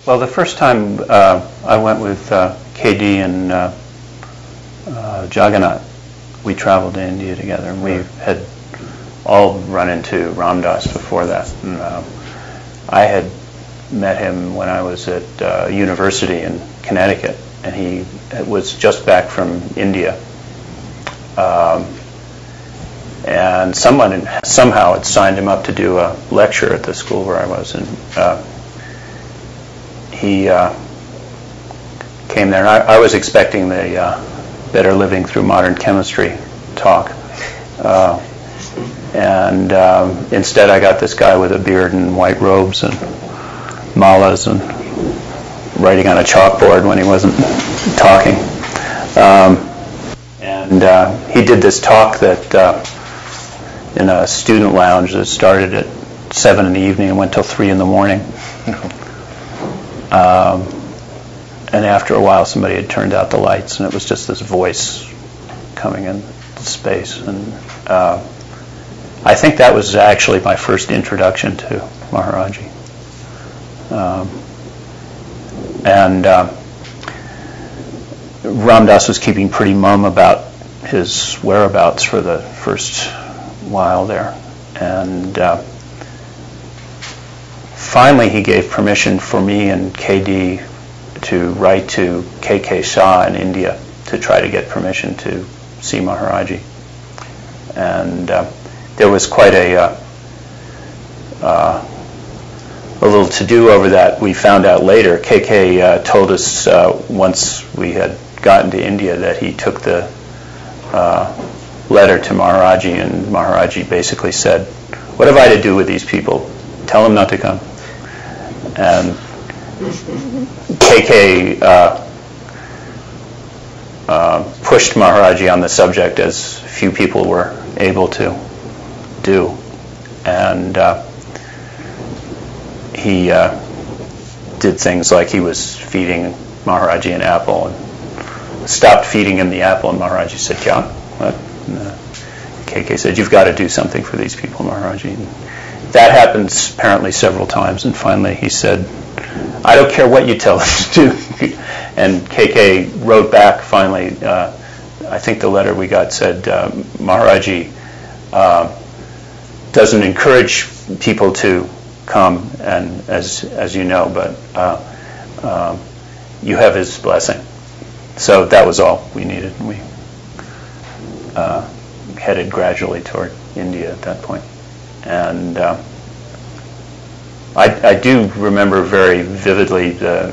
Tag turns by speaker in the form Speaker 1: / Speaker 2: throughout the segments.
Speaker 1: Well, the first time I went with KD and Jagannath, we traveled to India together, and we had all run into Ram Dass before that. And, I had met him when I was at university in Connecticut, and he was just back from India. And someone somehow had signed him up to do a lecture at the school where I was, and he came there. And I was expecting the Better Living Through Modern Chemistry talk, and instead I got this guy with a beard and white robes and malas and writing on a chalkboard when he wasn't talking. And he did this talk that in a student lounge that started at 7 in the evening and went till 3 in the morning. And after a while, somebody had turned out the lights, and it was just this voice coming in space. And I think that was actually my first introduction to Maharaj-ji. And Ram Dass was keeping pretty mum about his whereabouts for the first while there. And finally he gave permission for me and KD to write to Shah in India to try to get permission to see Maharaj-ji. And there was quite a little to-do over that. We found out later, KK told us once we had gotten to India that he took the letter to Maharaj-ji, and Maharaj-ji basically said, "What have I to do with these people? Tell them not to come." And KK pushed Maharaj-ji on the subject as few people were able to do. And he did things like he was feeding Maharaj-ji an apple and stopped feeding him the apple, and Maharaj-ji said, "Kya? What?" And KK said, "You've got to do something for these people, Maharaj-ji." And that happened apparently several times, and finally he said, "I don't care what you tell them to do." And KK wrote back finally, I think the letter we got said, "Maharaj-ji doesn't encourage people to come, and as you know, but you have his blessing." So that was all we needed. We headed gradually toward India at that point. And I do remember very vividly the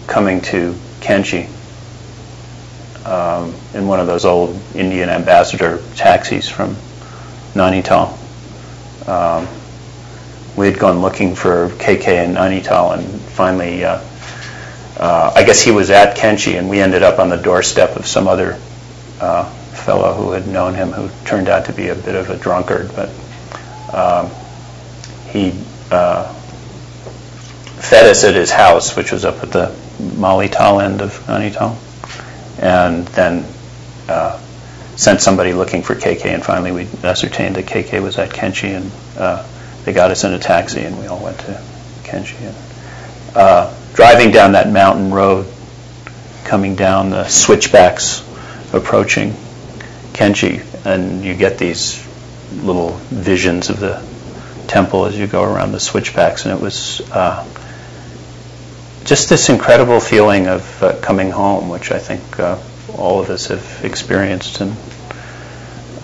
Speaker 1: coming to Kenchi in one of those old Indian ambassador taxis from Nainital. We had gone looking for KK in Nainital, and finally, I guess he was at Kenchi, and we ended up on the doorstep of some other fellow who had known him, who turned out to be a bit of a drunkard, but he fed us at his house, which was up at the Malital end of Nainital, and then sent somebody looking for KK, and finally we ascertained that KK was at Kenchi, and they got us in a taxi, and we all went to Kenchi. And driving down that mountain road, coming down the switchbacks, approaching Kenchi, and you get these little visions of the temple as you go around the switchbacks, and it was just this incredible feeling of coming home, which I think all of us have experienced in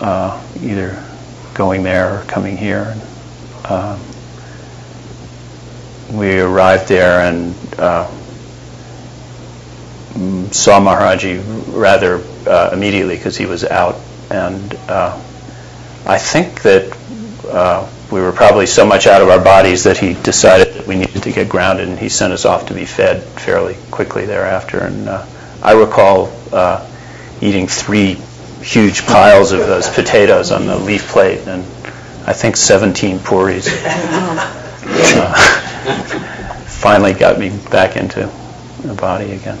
Speaker 1: either going there or coming here. We arrived there and saw Maharaj-ji rather immediately because he was out, and I think that we were probably so much out of our bodies that he decided that we needed to get grounded, and he sent us off to be fed fairly quickly thereafter. And I recall eating 3 huge piles of those potatoes on the leaf plate, and I think 17 puris. Finally got me back into the body again.